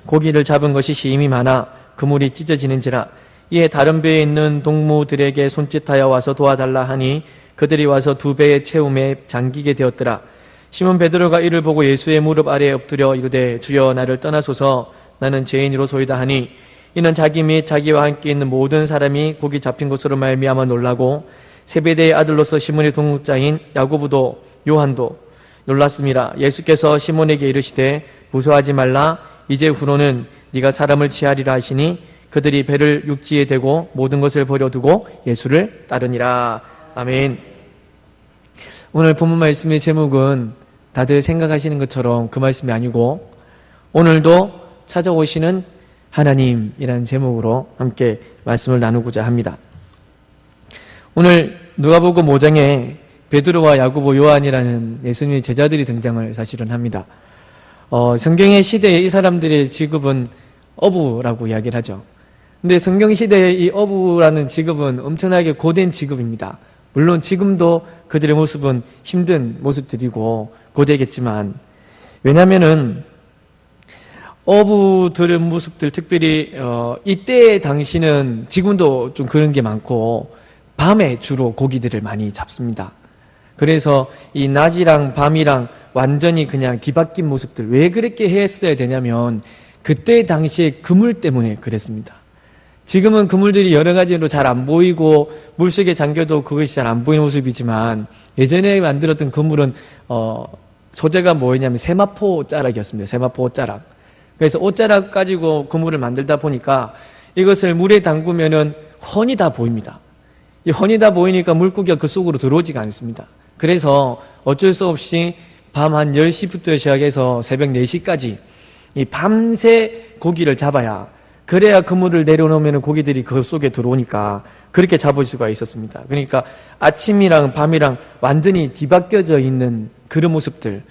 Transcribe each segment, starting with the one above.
고기를 잡은 것이 심히 많아 그물이 찢어지는지라. 이에 다른 배에 있는 동무들에게 손짓하여 와서 도와달라 하니 그들이 와서 2배의 채움에 잠기게 되었더라. 시몬 베드로가 이를 보고 예수의 무릎 아래에 엎드려 이르되 주여 나를 떠나소서 나는 죄인이로소이다 하니 이는 자기 및 자기와 함께 있는 모든 사람이 고기 잡힌 것으로 말미암아 놀라고 세베대의 아들로서 시몬의 동역자인 야고보도 요한도 놀랐습니다. 예수께서 시몬에게 이르시되 무서워하지 말라. 이제 후로는 네가 사람을 취하리라 하시니 그들이 배를 육지에 대고 모든 것을 버려두고 예수를 따르니라. 아멘. 오늘 본문 말씀의 제목은 다들 생각하시는 것처럼 그 말씀이 아니고 오늘도 찾아오시는 하나님이라는 제목으로 함께 말씀을 나누고자 합니다. 오늘 누가복음 5장에 베드로와 야고보, 요한이라는 예수님의 제자들이 등장을 사실은 합니다. 성경의 시대에 이 사람들의 직업은 어부라고 이야기를 하죠. 근데 성경 시대에 이 어부라는 직업은 엄청나게 고된 직업입니다. 물론 지금도 그들의 모습은 힘든 모습들이고 고되겠지만, 왜냐하면은 어부들의 모습들, 특별히 이때 당시는 지금도 좀 그런 게 많고 밤에 주로 고기들을 많이 잡습니다. 그래서 이 낮이랑 밤이랑 완전히 그냥 뒤바뀐 모습들, 왜 그렇게 했어야 되냐면 그때 당시에 그물 때문에 그랬습니다. 지금은 그물들이 여러 가지로 잘 안 보이고 물속에 잠겨도 그것이 잘 안 보이는 모습이지만 예전에 만들었던 그물은 소재가 뭐였냐면 세마포 자락이었습니다. 세마포 자락. 그래서 옷자락 가지고 그물을 만들다 보니까 이것을 물에 담그면은 훤히 다 보입니다. 이 훤히 다 보이니까 물고기가 그 속으로 들어오지가 않습니다. 그래서 어쩔 수 없이 밤 한 10시부터 시작해서 새벽 4시까지 이 밤새 고기를 잡아야, 그래야 그물을 내려놓으면 고기들이 그 속에 들어오니까 그렇게 잡을 수가 있었습니다. 그러니까 아침이랑 밤이랑 완전히 뒤바뀌어져 있는 그런 모습들.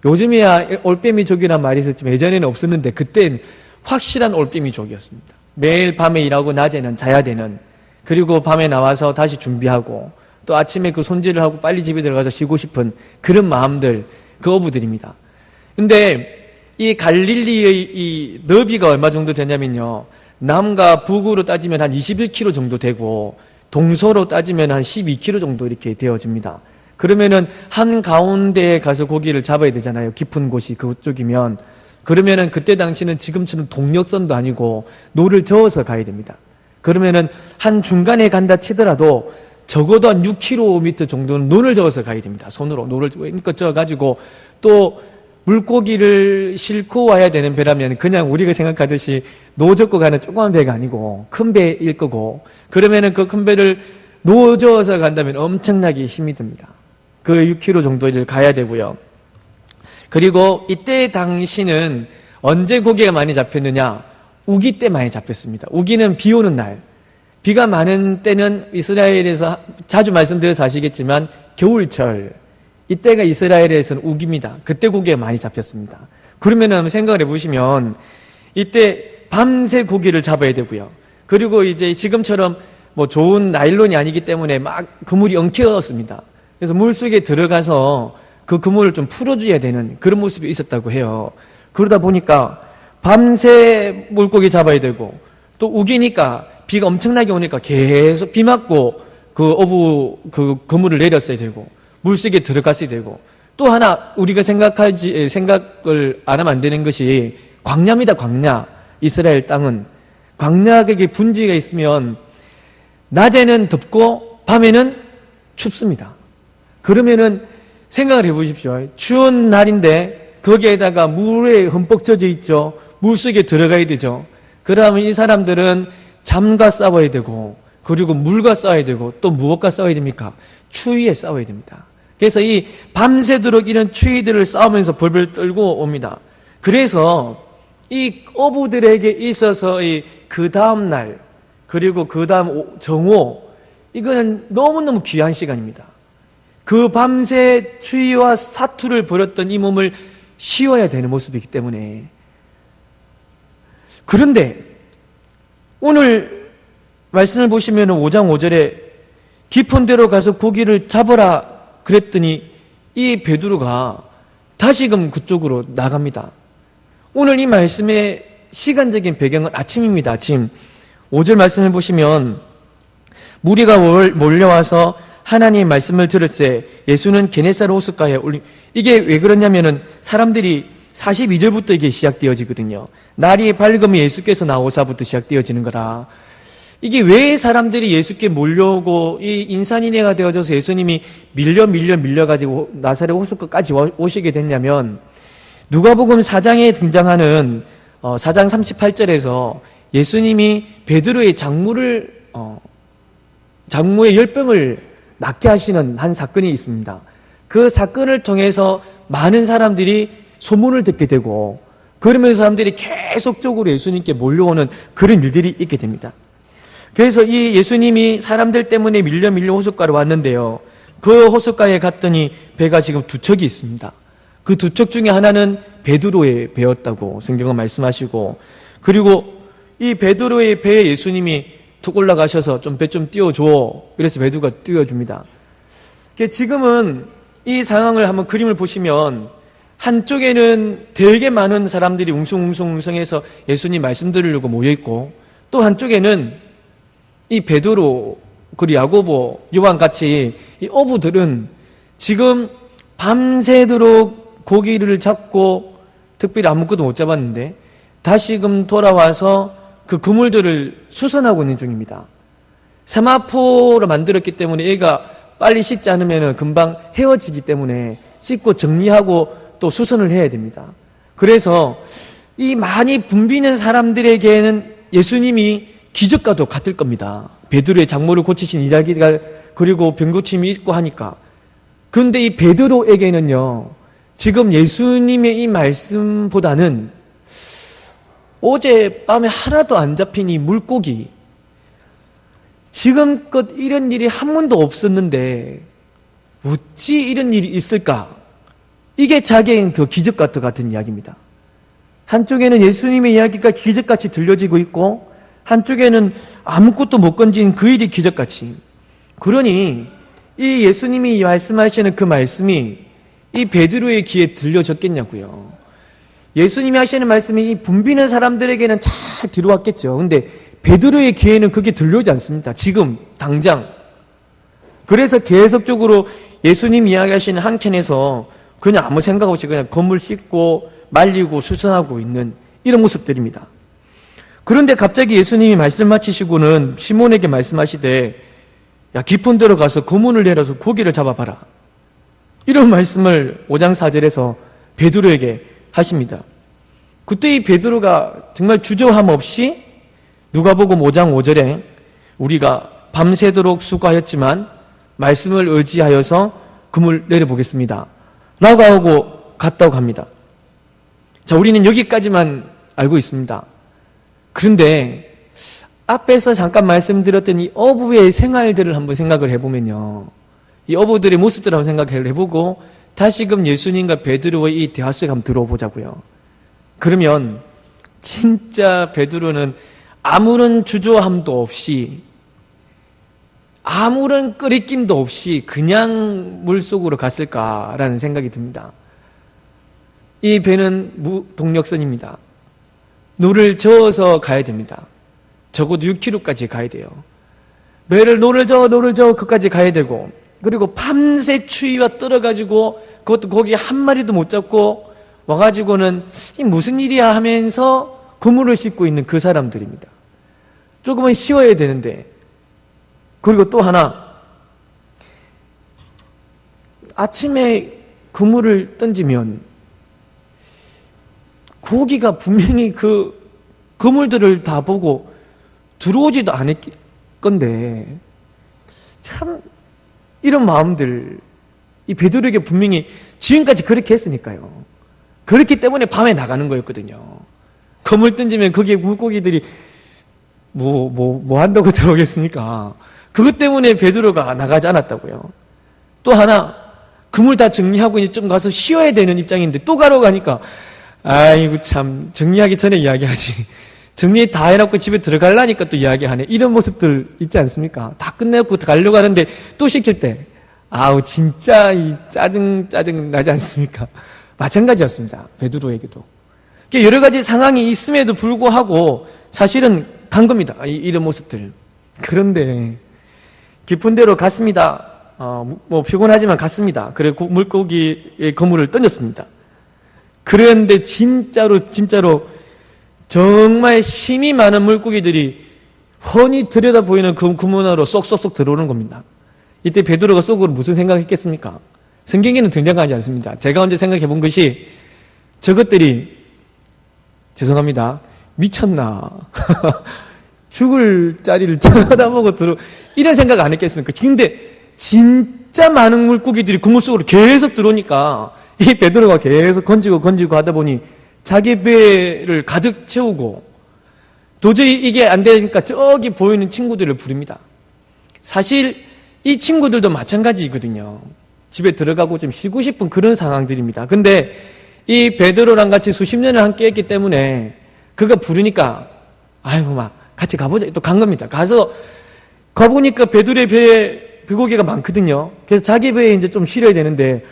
요즘이야 올빼미족이란 말이 있었지만 예전에는 없었는데 그때는 확실한 올빼미족이었습니다. 매일 밤에 일하고 낮에는 자야 되는, 그리고 밤에 나와서 다시 준비하고 또 아침에 그 손질을 하고 빨리 집에 들어가서 쉬고 싶은 그런 마음들, 그 어부들입니다. 근데 이 갈릴리의 이 너비가 얼마 정도 되냐면요, 남과 북으로 따지면 한 21km 정도 되고 동서로 따지면 한 12km 정도 이렇게 되어집니다. 그러면은 한 가운데에 가서 고기를 잡아야 되잖아요. 깊은 곳이 그쪽이면. 그러면은 그때 당시는 지금처럼 동력선도 아니고 노를 저어서 가야 됩니다. 그러면은 한 중간에 간다 치더라도 적어도 한 6km 정도는 노를 저어서 가야 됩니다. 손으로 노를 저어가지고 또 물고기를 싣고 와야 되는 배라면 그냥 우리가 생각하듯이 노 젓고 가는 조그만 배가 아니고 큰 배일 거고, 그러면은 그 큰 배를 노 저어서 간다면 엄청나게 힘이 듭니다. 그 6km 정도를 가야 되고요. 그리고 이때 당시는 언제 고기가 많이 잡혔느냐? 우기 때 많이 잡혔습니다. 우기는 비 오는 날. 비가 많은 때는 이스라엘에서 자주 말씀드려서 아시겠지만 겨울철, 이때가 이스라엘에서는 우기입니다. 그때 고기가 많이 잡혔습니다. 그러면 한번 생각을 해보시면 이때 밤새 고기를 잡아야 되고요. 그리고 이제 지금처럼 뭐 좋은 나일론이 아니기 때문에 막 그물이 엉켜었습니다. 그래서 물속에 들어가서 그 그물을 좀 풀어줘야 되는 그런 모습이 있었다고 해요. 그러다 보니까 밤새 물고기 잡아야 되고 또 우기니까 비가 엄청나게 오니까 계속 비 맞고 그 그물을 내렸어야 되고 물속에 들어갔어야 되고, 또 하나 우리가 생각을 안 하면 안 되는 것이 광야입니다. 광야. 이스라엘 땅은 광야에게 분지가 있으면 낮에는 덥고 밤에는 춥습니다. 그러면은 생각을 해보십시오. 추운 날인데 거기에다가 물에 흠뻑 젖어 있죠. 물속에 들어가야 되죠. 그러면 이 사람들은 잠과 싸워야 되고, 그리고 물과 싸워야 되고, 또 무엇과 싸워야 됩니까? 추위에 싸워야 됩니다. 그래서 이 밤새도록 이런 추위들을 싸우면서 벌벌 떨고 옵니다. 그래서 이 어부들에게 있어서 그 다음 날, 그리고 그 다음 정오, 이거는 너무너무 귀한 시간입니다. 그 밤새 추위와 사투를 벌였던 이 몸을 쉬어야 되는 모습이기 때문에. 그런데 오늘 말씀을 보시면 5장 5절에 깊은 데로 가서 고기를 잡아라 그랬더니 이 베드로가 다시금 그쪽으로 나갑니다. 오늘 이 말씀의 시간적인 배경은 아침입니다. 아침. 5절 말씀을 보시면 무리가 몰려와서 하나님의 말씀을 들을새 예수는 게네사르 호숫가에 올림. 이게 왜 그러냐면은 사람들이 42절부터 이게 시작되어지거든요. 날이 밝으면 예수께서 나오사부터 시작되어지는 거라. 이게 왜 사람들이 예수께 몰려오고 이 인산인해가 되어져서 예수님이 밀려가지고 나사렛 호숫가까지 오시게 됐냐면 누가복음 4장에 등장하는 4장 38절에서 예수님이 베드로의 장모의 열병을 낫게 하시는 한 사건이 있습니다. 그 사건을 통해서 많은 사람들이 소문을 듣게 되고 그러면서 사람들이 계속적으로 예수님께 몰려오는 그런 일들이 있게 됩니다. 그래서 이 예수님이 사람들 때문에 밀려 호숫가로 왔는데요. 그 호숫가에 갔더니 배가 지금 두 척이 있습니다. 그 두 척 중에 하나는 베드로의 배였다고 성경은 말씀하시고, 그리고 이 베드로의 배에 예수님이 툭 올라가셔서 배 좀 띄워줘. 그래서 베드로가 띄워줍니다. 지금은 이 상황을 한번 그림을 보시면 한쪽에는 되게 많은 사람들이 웅성해서 예수님 말씀 들으려고 모여있고, 또 한쪽에는 이 베드로, 그리고 야고보, 요한같이 이 어부들은 지금 밤새도록 고기를 잡고 특별히 아무것도 못 잡았는데 다시금 돌아와서 그 그물들을 수선하고 있는 중입니다. 세마포로 만들었기 때문에 얘가 빨리 씻지 않으면 금방 헤어지기 때문에 씻고 정리하고 또 수선을 해야 됩니다. 그래서 이 많이 붐비는 사람들에게는 예수님이 기적과도 같을 겁니다. 베드로의 장모를 고치신 이야기가, 그리고 병고침이 있고 하니까. 그런데 이 베드로에게는요, 지금 예수님의 이 말씀보다는 어젯밤에 하나도 안 잡힌 이 물고기, 지금껏 이런 일이 한 번도 없었는데 어찌 이런 일이 있을까? 이게 자기에겐 더 기적과 같은 이야기입니다. 한쪽에는 예수님의 이야기가 기적같이 들려지고 있고 한쪽에는 아무것도 못 건진 그 일이 기적같이. 그러니 이 예수님이 말씀하시는 그 말씀이 이 베드로의 귀에 들려졌겠냐고요. 예수님이 하시는 말씀이 이 붐비는 사람들에게는 잘 들어왔겠죠. 근데 베드로의 귀에는 그게 들려오지 않습니다. 지금 당장. 그래서 계속적으로 예수님 이야기하시는 한켠에서 그냥 아무 생각 없이 그냥 건물 씻고 말리고 수선하고 있는 이런 모습들입니다. 그런데 갑자기 예수님이 말씀 마치시고는 시몬에게 말씀하시되, 야, 깊은 데로 가서 그물을 내려서 고기를 잡아봐라. 이런 말씀을 5장 4절에서 베드로에게 하십니다. 그때 이 베드로가 정말 주저함 없이 누가복음 5장 5절에 우리가 밤새도록 수고하였지만 말씀을 의지하여서 그물 내려보겠습니다 라고 하고 갔다고 합니다. 자, 우리는 여기까지만 알고 있습니다. 그런데 앞에서 잠깐 말씀드렸던 이 어부의 생활들을 한번 생각을 해보면요, 이 어부들의 모습들을 한번 생각을 해보고 다시금 예수님과 베드로의 이 대화 속에 한번 들어보자고요. 그러면 진짜 베드로는 아무런 주저함도 없이 아무런 끄리낌도 없이 그냥 물속으로 갔을까라는 생각이 듭니다. 이 배는 동력선입니다. 노를 저어서 가야 됩니다. 적어도 6km까지 가야 돼요. 배를 노를 저어 그까지 가야 되고, 그리고 밤새 추위와 떨어가지고 그것도 고기 한 마리도 못 잡고 와가지고는 이 무슨 일이야 하면서 그물을 씻고 있는 그 사람들입니다. 조금은 쉬어야 되는데. 그리고 또 하나, 아침에 그물을 던지면 고기가 분명히 그 그물들을 다 보고 들어오지도 않을 건데, 참 이런 마음들, 이 베드로에게 분명히 지금까지 그렇게 했으니까요. 그렇기 때문에 밤에 나가는 거였거든요. 그물 던지면 거기에 물고기들이 뭐 한다고 들어오겠습니까? 그것 때문에 베드로가 나가지 않았다고요. 또 하나, 그물 다 정리하고 이제 좀 가서 쉬어야 되는 입장인데 또 가러 가니까, 아이고 참, 정리하기 전에 이야기하지. 정리 다 해놓고 집에 들어가려니까 또 이야기하네. 이런 모습들 있지 않습니까? 다 끝내고 가려고 하는데 또 시킬 때, 아우 진짜 이 짜증 나지 않습니까? 마찬가지였습니다. 베드로에게도. 여러 가지 상황이 있음에도 불구하고 사실은 간 겁니다. 이런 모습들. 그런데 깊은 데로 갔습니다. 뭐 피곤하지만 갔습니다. 그리고 물고기의 그물을 던졌습니다. 그런데 진짜로 정말 힘이 많은 물고기들이 훤히 들여다 보이는 그 그물 안으로 쏙쏙쏙 들어오는 겁니다. 이때 베드로가 속으로 무슨 생각했겠습니까? 성경에는 등장하지 않습니다. 제가 언제 생각해 본 것이 저것들이 죄송합니다. 미쳤나? 죽을 자리를 쳐다보고 이런 생각 안 했겠습니까? 근데 진짜 많은 물고기들이 그물 속으로 계속 들어오니까 이 베드로가 계속 건지고 하다 보니 자기 배를 가득 채우고 도저히 이게 안 되니까 저기 보이는 친구들을 부릅니다. 사실 이 친구들도 마찬가지거든요. 집에 들어가고 좀 쉬고 싶은 그런 상황들입니다. 근데 이 베드로랑 같이 수십 년을 함께 했기 때문에 그가 부르니까 아이고 막 같이 가보자. 또 간 겁니다. 가보니까 베드로의 배에 물고기가 많거든요. 그래서 자기 배에 이제 좀 실어야 되는데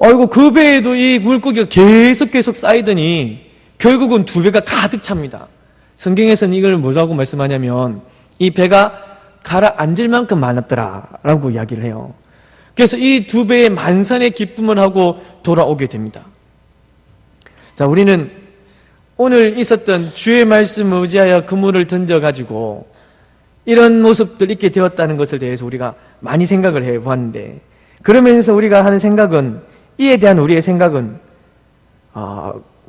아이고 그 배에도 이 물고기가 계속 쌓이더니 결국은 두 배가 가득 찹니다. 성경에서는 이걸 뭐라고 말씀하냐면 이 배가 가라앉을 만큼 많았더라라고 이야기를 해요. 그래서 이 두 배의 만선의 기쁨을 하고 돌아오게 됩니다. 자, 우리는 오늘 있었던 주의 말씀을 의지하여 그물을 던져가지고 이런 모습들 있게 되었다는 것에 대해서 우리가 많이 생각을 해보았는데 그러면서 우리가 하는 생각은 이에 대한 우리의 생각은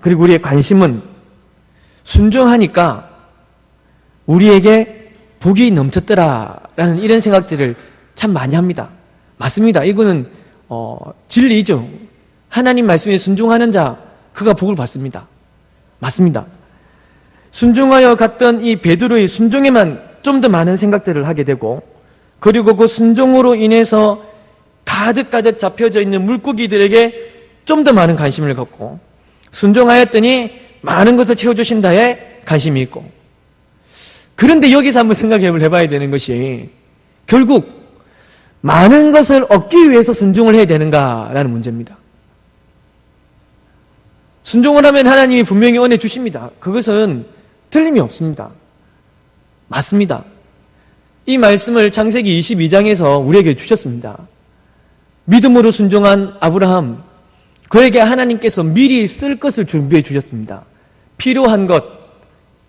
그리고 우리의 관심은 순종하니까 우리에게 복이 넘쳤더라라는 이런 생각들을 참 많이 합니다. 맞습니다. 이거는 진리죠. 하나님 말씀에 순종하는 자 그가 복을 받습니다. 맞습니다. 순종하여 갔던 이 베드로의 순종에만 좀 더 많은 생각들을 하게 되고 그리고 그 순종으로 인해서 가득 잡혀져 있는 물고기들에게 좀 더 많은 관심을 갖고 순종하였더니 많은 것을 채워주신다에 관심이 있고 그런데 여기서 한번 생각해 봐야 되는 것이 결국 많은 것을 얻기 위해서 순종을 해야 되는가라는 문제입니다. 순종을 하면 하나님이 분명히 은혜 주십니다. 그것은 틀림이 없습니다. 맞습니다. 이 말씀을 창세기 22장에서 우리에게 주셨습니다. 믿음으로 순종한 아브라함, 그에게 하나님께서 미리 쓸 것을 준비해 주셨습니다. 필요한 것,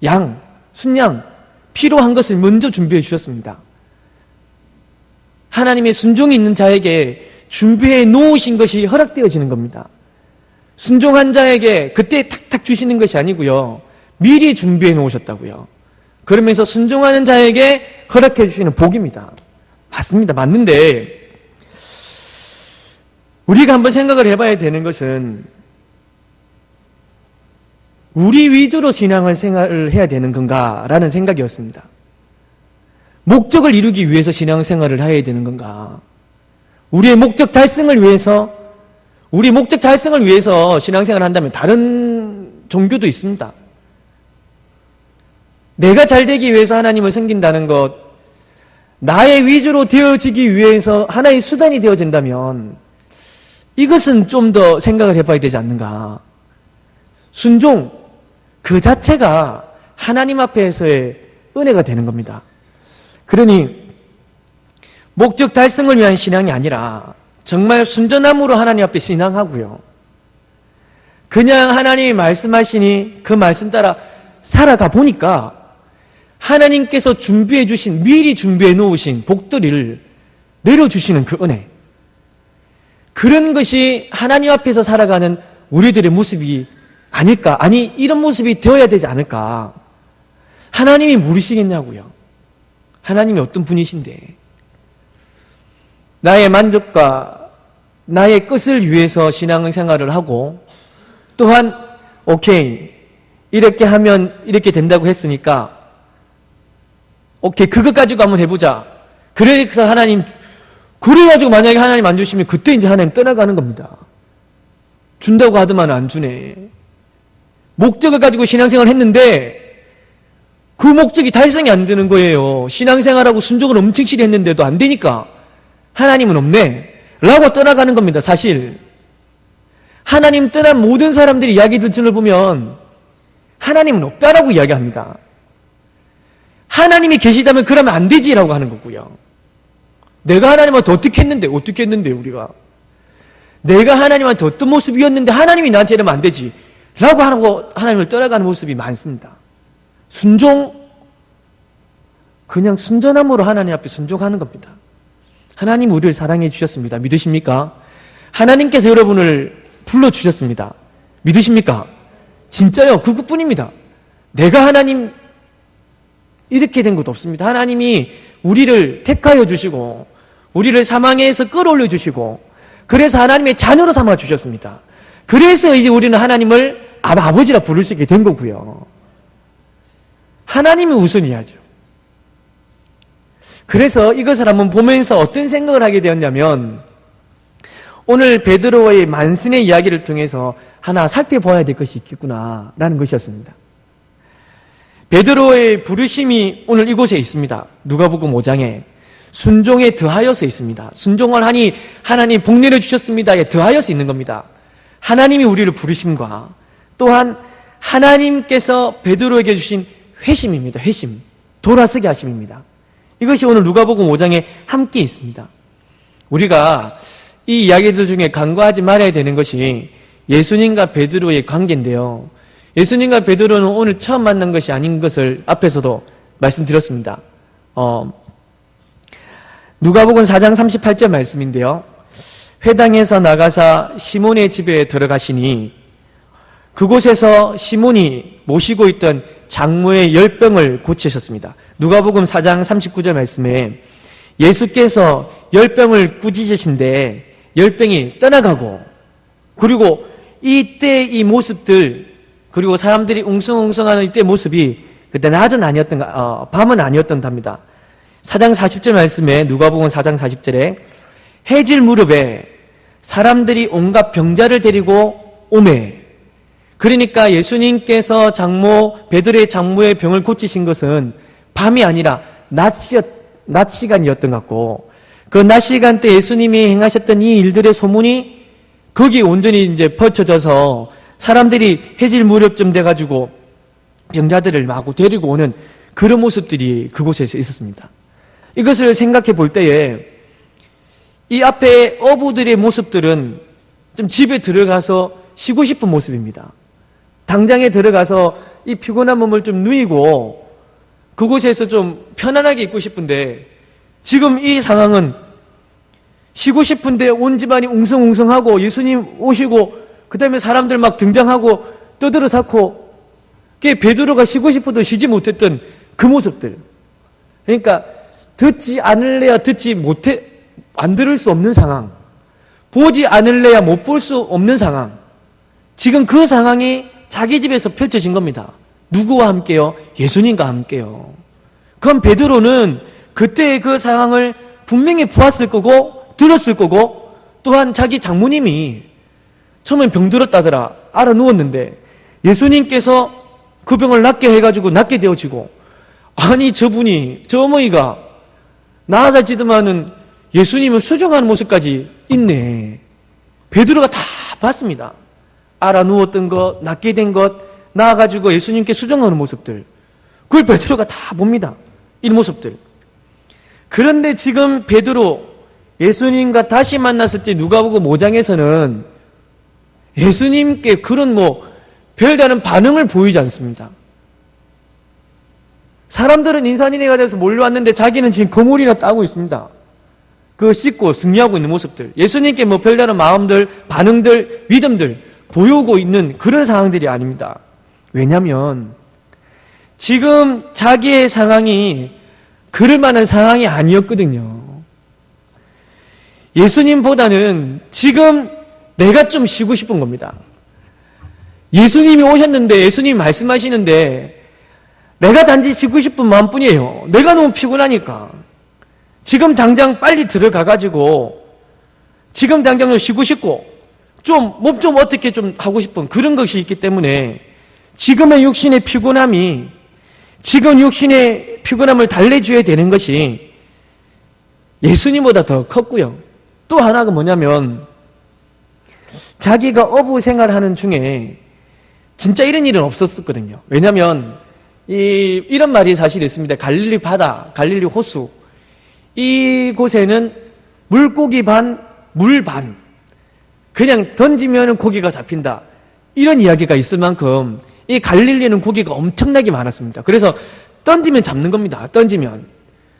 양, 순양, 필요한 것을 먼저 준비해 주셨습니다. 하나님의 순종이 있는 자에게 준비해 놓으신 것이 허락되어지는 겁니다. 순종한 자에게 그때 탁탁 주시는 것이 아니고요. 미리 준비해 놓으셨다고요. 그러면서 순종하는 자에게 허락해 주시는 복입니다. 맞습니다. 맞는데 우리가 한번 생각을 해봐야 되는 것은 우리 위주로 신앙을 해야 되는 건가라는 생각이었습니다. 목적을 이루기 위해서 신앙생활을 해야 되는 건가? 우리의 목적 달성을 위해서 신앙생활을 한다면 다른 종교도 있습니다. 내가 잘 되기 위해서 하나님을 섬긴다는 것, 나의 위주로 되어지기 위해서 하나의 수단이 되어진다면 이것은 좀 더 생각을 해봐야 되지 않는가. 순종 그 자체가 하나님 앞에서의 은혜가 되는 겁니다. 그러니 목적 달성을 위한 신앙이 아니라 정말 순전함으로 하나님 앞에 신앙하고요. 그냥 하나님이 말씀하시니 그 말씀 따라 살아가 보니까 하나님께서 준비해 주신, 미리 준비해 놓으신 복들을 내려주시는 그 은혜. 그런 것이 하나님 앞에서 살아가는 우리들의 모습이 아닐까? 아니, 이런 모습이 되어야 되지 않을까? 하나님이 모르시겠냐고요. 하나님이 어떤 분이신데 나의 만족과 나의 끝을 위해서 신앙생활을 하고 또한 오케이 이렇게 하면 이렇게 된다고 했으니까 오케이 그것 가지고 한번 해보자. 그래서 하나님 그래가지고 만약에 하나님 안 주시면 그때 이제 하나님 떠나가는 겁니다. 준다고 하더만 안 주네. 목적을 가지고 신앙생활을 했는데 그 목적이 달성이 안 되는 거예요. 신앙생활하고 순종을 엄청 실히 했는데도 안 되니까 하나님은 없네 라고 떠나가는 겁니다. 사실 하나님 떠난 모든 사람들이 이야기 듣는 걸 보면 하나님은 없다라고 이야기합니다. 하나님이 계시다면 그러면 안 되지라고 하는 거고요. 내가 하나님한테 어떻게 했는데 우리가 내가 하나님한테 어떤 모습이었는데 하나님이 나한테 이러면 안 되지 라고 하고 하나님을 떠나가는 모습이 많습니다. 그냥 순전함으로 하나님 앞에 순종하는 겁니다. 하나님 우리를 사랑해 주셨습니다. 믿으십니까? 하나님께서 여러분을 불러주셨습니다. 믿으십니까? 진짜요. 그것뿐입니다. 내가 하나님 이렇게 된 것도 없습니다. 하나님이 우리를 택하여 주시고 우리를 사망에서 끌어올려 주시고 그래서 하나님의 자녀로 삼아 주셨습니다. 그래서 이제 우리는 하나님을 아버지라 부를 수 있게 된 거고요. 하나님이 우선이야죠. 그래서 이것을 한번 보면서 어떤 생각을 하게 되었냐면 오늘 베드로의 만신의 이야기를 통해서 하나 살펴봐야 될 것이 있겠구나라는 것이었습니다. 베드로의 부르심이 오늘 이곳에 있습니다. 누가복음 5장에 순종에 더하여서 있습니다. 순종을 하니 하나님 복 내려주셨습니다에 더하여서 있는 겁니다. 하나님이 우리를 부르심과 또한 하나님께서 베드로에게 주신 회심입니다. 회심, 돌아서게 하심입니다. 이것이 오늘 누가복음 5장에 함께 있습니다. 우리가 이 이야기들 중에 간과하지 말아야 되는 것이 예수님과 베드로의 관계인데요. 예수님과 베드로는 오늘 처음 만난 것이 아닌 것을 앞에서도 말씀드렸습니다. 누가복음 4장 38절 말씀인데요. 회당에서 나가사 시몬의 집에 들어가시니 그곳에서 시몬이 모시고 있던 장모의 열병을 고치셨습니다. 누가복음 4장 39절 말씀에 예수께서 열병을 꾸짖으신데 열병이 떠나가고 그리고 이때 이 모습들 그리고 사람들이 웅성웅성하는 이때 모습이 그때 낮은 아니었던가 밤은 아니었던답니다. 4장 40절 말씀에 누가복음 4장 40절에 해질 무렵에 사람들이 온갖 병자를 데리고 오매 그러니까 예수님께서 베드로의 장모의 병을 고치신 것은 밤이 아니라 낮 시간이었던 것 같고 그 낮 시간 때 예수님이 행하셨던 이 일들의 소문이 거기에 온전히 이제 퍼쳐져서 사람들이 해질 무렵쯤 돼가지고 병자들을 마구 데리고 오는 그런 모습들이 그곳에서 있었습니다. 이것을 생각해 볼 때에 이 앞에 어부들의 모습들은 좀 집에 들어가서 쉬고 싶은 모습입니다. 당장에 들어가서 이 피곤한 몸을 좀 누이고 그곳에서 좀 편안하게 있고 싶은데 지금 이 상황은 쉬고 싶은데 온 집안이 웅성웅성하고 예수님 오시고 그 다음에 사람들 막 등장하고 떠들어 쌓고 베드로가 쉬고 싶어도 쉬지 못했던 그 모습들. 그러니까 듣지 않을래야 안 들을 수 없는 상황. 보지 않을래야 못 볼 수 없는 상황. 지금 그 상황이 자기 집에서 펼쳐진 겁니다. 누구와 함께요? 예수님과 함께요. 그럼 베드로는 그때의 그 상황을 분명히 보았을 거고 들었을 거고 또한 자기 장모님이 처음엔 병들었다더라 알아 누웠는데 예수님께서 그 병을 낫게 해가지고 낫게 되어지고 아니 저 어머니가 나아살지도만은 예수님을 수정하는 모습까지 있네. 베드로가 다 봤습니다. 알아 누웠던 것, 낫게 된 것, 나아가지고 예수님께 수정하는 모습들. 그걸 베드로가 다 봅니다. 이 모습들. 그런데 지금 베드로, 예수님과 다시 만났을 때 누가복음 5장에서는 예수님께 그런 별다른 반응을 보이지 않습니다. 사람들은 인산인해가 돼서 몰려왔는데 자기는 지금 거물이나 따고 있습니다. 그거 씻고 승리하고 있는 모습들. 예수님께 별다른 마음들, 반응들, 믿음들 보이고 있는 그런 상황들이 아닙니다. 왜냐하면 지금 자기의 상황이 그럴 만한 상황이 아니었거든요. 예수님보다는 지금 내가 좀 쉬고 싶은 겁니다. 예수님이 오셨는데 예수님이 말씀하시는데 내가 단지 쉬고 싶은 마음뿐이에요. 내가 너무 피곤하니까. 지금 당장 빨리 들어가가지고 지금 당장 쉬고 싶고 몸 좀 어떻게 좀 하고 싶은 그런 것이 있기 때문에 지금의 육신의 피곤함이 지금 육신의 피곤함을 달래줘야 되는 것이 예수님보다 더 컸고요. 또 하나가 뭐냐면 자기가 어부 생활하는 중에 진짜 이런 일은 없었거든요. 왜냐하면 이런 말이 사실 있습니다. 갈릴리 바다, 갈릴리 호수, 이곳에는 물고기 반, 물 반, 그냥 던지면 고기가 잡힌다, 이런 이야기가 있을 만큼 이 갈릴리는 고기가 엄청나게 많았습니다. 그래서 던지면 잡는 겁니다. 던지면.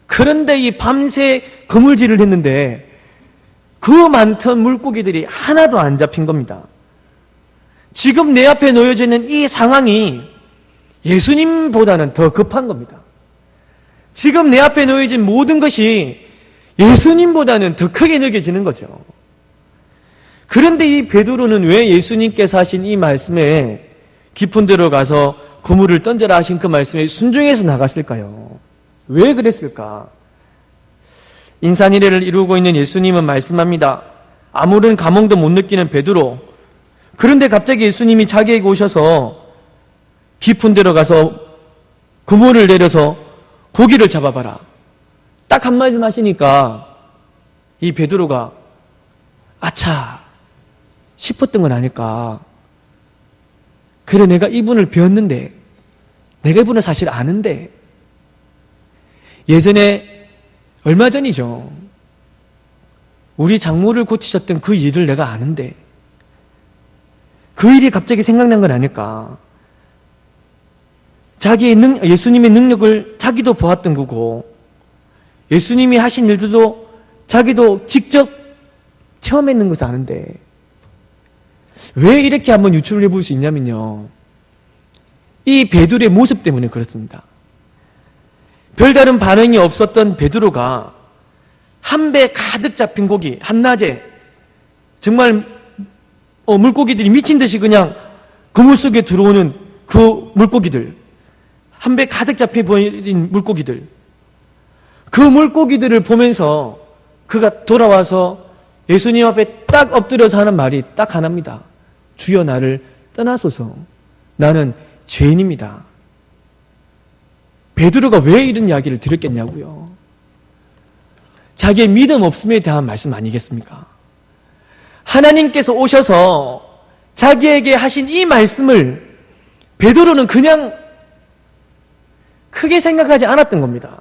그런데 이 밤새 그물질을 했는데 그 많던 물고기들이 하나도 안 잡힌 겁니다. 지금 내 앞에 놓여져 있는 이 상황이 예수님보다는 더 급한 겁니다. 지금 내 앞에 놓여진 모든 것이 예수님보다는 더 크게 느껴지는 거죠. 그런데 이 베드로는 왜 예수님께서 하신 이 말씀에 깊은 데로 가서 그물을 던져라 하신 그 말씀에 순종해서 나갔을까요? 왜 그랬을까? 인산이래를 이루고 있는 예수님은 말씀합니다. 아무런 감흥도 못 느끼는 베드로. 그런데 갑자기 예수님이 자기에게 오셔서 깊은 데로 가서 그물을 내려서 고기를 잡아봐라, 딱 한마디 하시니까 이 베드로가 아차 싶었던 건 아닐까. 그래, 내가 이분을 배웠는데, 내가 이분을 사실 아는데, 예전에 얼마 전이죠, 우리 장모를 고치셨던 그 일을 내가 아는데 그 일이 갑자기 생각난 건 아닐까. 예수님의 능력을 자기도 보았던 거고, 예수님이 하신 일들도 자기도 직접 체험했는 것을 아는데 왜 이렇게 한번 유추를 해볼 수 있냐면요, 이 베드로의 모습 때문에 그렇습니다. 별다른 반응이 없었던 베드로가 한 배 가득 잡힌 고기, 한낮에 정말 물고기들이 미친 듯이 그냥 그물 속에 들어오는 그 물고기들, 한 배 가득 잡혀버린 물고기들, 그 물고기들을 보면서 그가 돌아와서 예수님 앞에 딱 엎드려서 하는 말이 딱 하나입니다. 주여, 나를 떠나소서. 나는 죄인입니다. 베드로가 왜 이런 이야기를 들었겠냐고요. 자기의 믿음 없음에 대한 말씀 아니겠습니까? 하나님께서 오셔서 자기에게 하신 이 말씀을 베드로는 그냥 크게 생각하지 않았던 겁니다.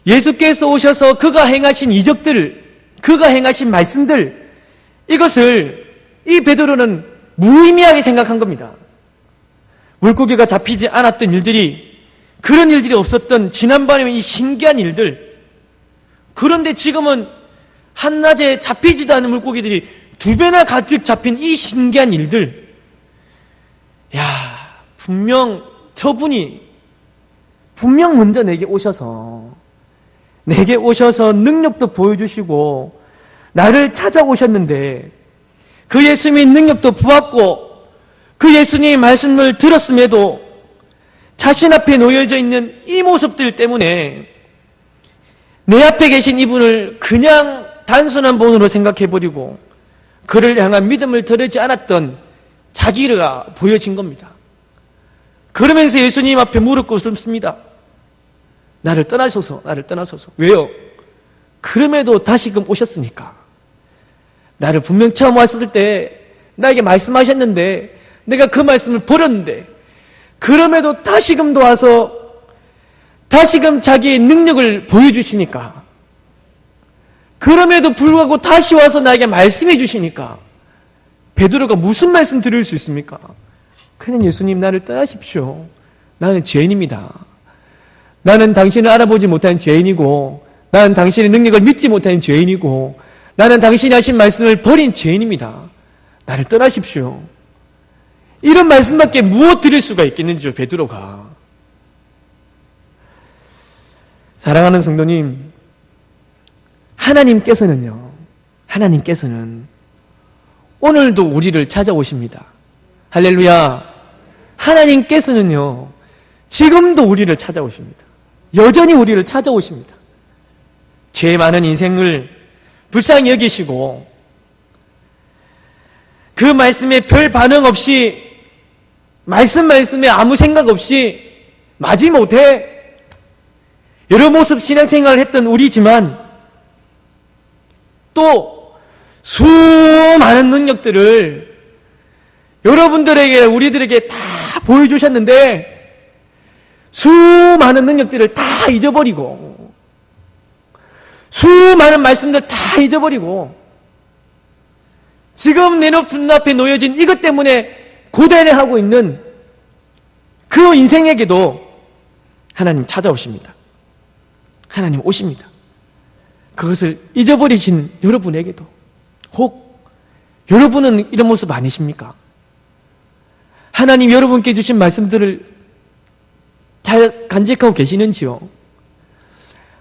예수께서 오셔서 그가 행하신 이적들, 그가 행하신 말씀들, 이것을 이 베드로는 무의미하게 생각한 겁니다. 물고기가 잡히지 않았던 일들이, 그런 일들이 없었던 지난번에 이 신기한 일들, 그런데 지금은 한낮에 잡히지도 않은 물고기들이 2배나 가득 잡힌 이 신기한 일들, 분명 저분이 분명 먼저 내게 오셔서 능력도 보여주시고 나를 찾아오셨는데, 그 예수님의 능력도 보았고 그 예수님의 말씀을 들었음에도 자신 앞에 놓여져 있는 이 모습들 때문에 내 앞에 계신 이분을 그냥 단순한 분으로 생각해버리고 그를 향한 믿음을 드리지 않았던 자기가 보여진 겁니다. 그러면서 예수님 앞에 무릎 꿇습니다. 나를 떠나소서, 나를 떠나소서. 왜요? 그럼에도 다시금 오셨으니까. 나를 분명 처음 왔을 때 나에게 말씀하셨는데 내가 그 말씀을 버렸는데, 그럼에도 다시금도 와서 다시금 자기의 능력을 보여주시니까, 그럼에도 불구하고 다시 와서 나에게 말씀해 주시니까 베드로가 무슨 말씀 드릴 수 있습니까? 그냥 예수님, 나를 떠나십시오. 나는 죄인입니다. 나는 당신을 알아보지 못한 죄인이고, 나는 당신의 능력을 믿지 못한 죄인이고, 나는 당신이 하신 말씀을 버린 죄인입니다. 나를 떠나십시오. 이런 말씀밖에 무엇 드릴 수가 있겠는지요, 베드로가. 사랑하는 성도님, 하나님께서는 오늘도 우리를 찾아오십니다. 할렐루야. 하나님께서는요, 지금도 우리를 찾아오십니다. 여전히 우리를 찾아오십니다. 죄 많은 인생을 불쌍히 여기시고, 그 말씀에 별 반응 없이, 말씀에 아무 생각 없이 마지못해 여러 모습 신앙생활을 했던 우리지만 또 수많은 능력들을 여러분들에게, 우리들에게 다 보여주셨는데 수많은 능력들을 다 잊어버리고 수많은 말씀들 다 잊어버리고 지금 내 눈앞에 놓여진 이것 때문에 고단해하고 있는 그 인생에게도 하나님 찾아오십니다. 하나님 오십니다. 그것을 잊어버리신 여러분에게도 혹 여러분은 이런 모습 아니십니까? 하나님 여러분께 주신 말씀들을 잘 간직하고 계시는지요?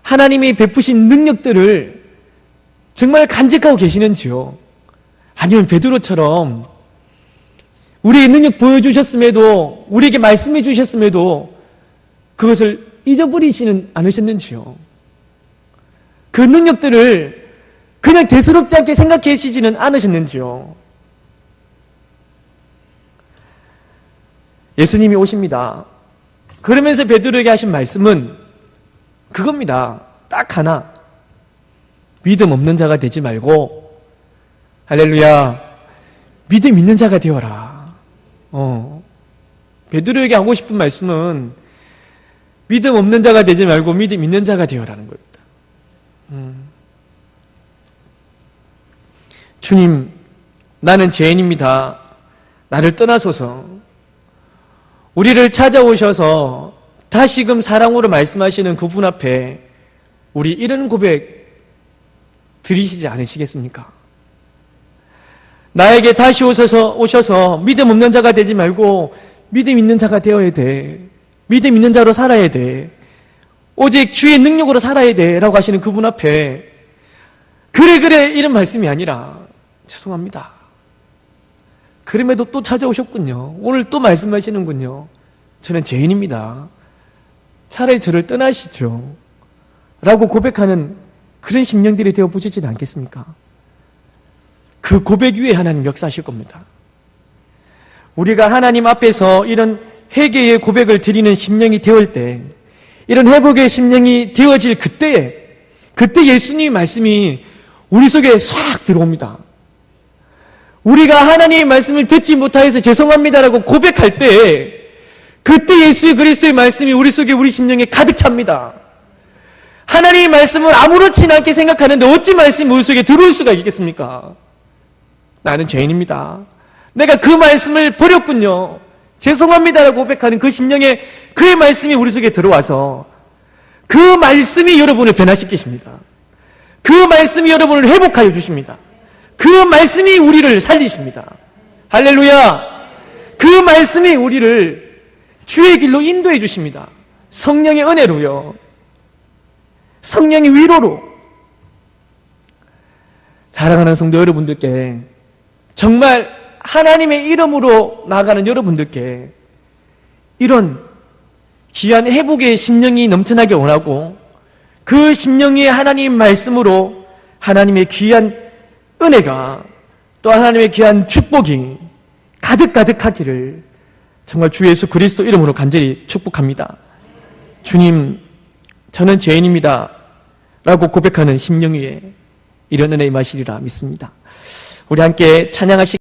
하나님이 베푸신 능력들을 정말 간직하고 계시는지요? 아니면 베드로처럼 우리의 능력 보여주셨음에도, 우리에게 말씀해 주셨음에도 그것을 잊어버리지는 않으셨는지요? 그 능력들을 그냥 대수롭지 않게 생각하시지는 않으셨는지요? 예수님이 오십니다. 그러면서 베드로에게 하신 말씀은 그겁니다. 딱 하나. 믿음 없는 자가 되지 말고, 할렐루야, 믿음 있는 자가 되어라. 베드로에게 하고 싶은 말씀은 믿음 없는 자가 되지 말고 믿음 있는 자가 되어라는 겁니다. 주님, 나는 죄인입니다. 나를 떠나소서. 우리를 찾아오셔서 다시금 사랑으로 말씀하시는 그분 앞에 우리 이런 고백 드리시지 않으시겠습니까? 나에게 다시 오셔서 믿음 없는 자가 되지 말고 믿음 있는 자가 되어야 돼. 믿음 있는 자로 살아야 돼. 오직 주의 능력으로 살아야 돼. 라고 하시는 그분 앞에 그래 이런 말씀이 아니라 죄송합니다. 그럼에도 또 찾아오셨군요. 오늘 또 말씀하시는군요. 저는 죄인입니다. 차라리 저를 떠나시죠. 라고 고백하는 그런 심령들이 되어 보시지 않겠습니까? 그 고백 위에 하나님 역사하실 겁니다. 우리가 하나님 앞에서 이런 회개의 고백을 드리는 심령이 되을 때, 이런 회복의 심령이 되어질 그때 예수님의 말씀이 우리 속에 싹 들어옵니다. 우리가 하나님의 말씀을 듣지 못하여서 죄송합니다라고 고백할 때 그때 예수 그리스도의 말씀이 우리 속에 우리 심령에 가득 찹니다. 하나님의 말씀을 아무렇지 않게 생각하는데 어찌 말씀이 우리 속에 들어올 수가 있겠습니까? 나는 죄인입니다. 내가 그 말씀을 버렸군요. 죄송합니다라고 고백하는 그 심령에 그의 말씀이 우리 속에 들어와서 그 말씀이 여러분을 변화시키십니다. 그 말씀이 여러분을 회복하여 주십니다. 그 말씀이 우리를 살리십니다. 할렐루야! 그 말씀이 우리를 주의 길로 인도해 주십니다. 성령의 은혜로요. 성령의 위로로. 사랑하는 성도 여러분들께 정말 하나님의 이름으로 나아가는 여러분들께 이런 귀한 회복의 심령이 넘쳐나게 원하고 그 심령 위에 하나님 말씀으로 하나님의 귀한 은혜가 또 하나님의 귀한 축복이 가득가득하기를 정말 주 예수 그리스도 이름으로 간절히 축복합니다. 주님, 저는 죄인입니다 라고 고백하는 심령 위에 이런 은혜 임하시리라 믿습니다. 우리 함께 찬양하시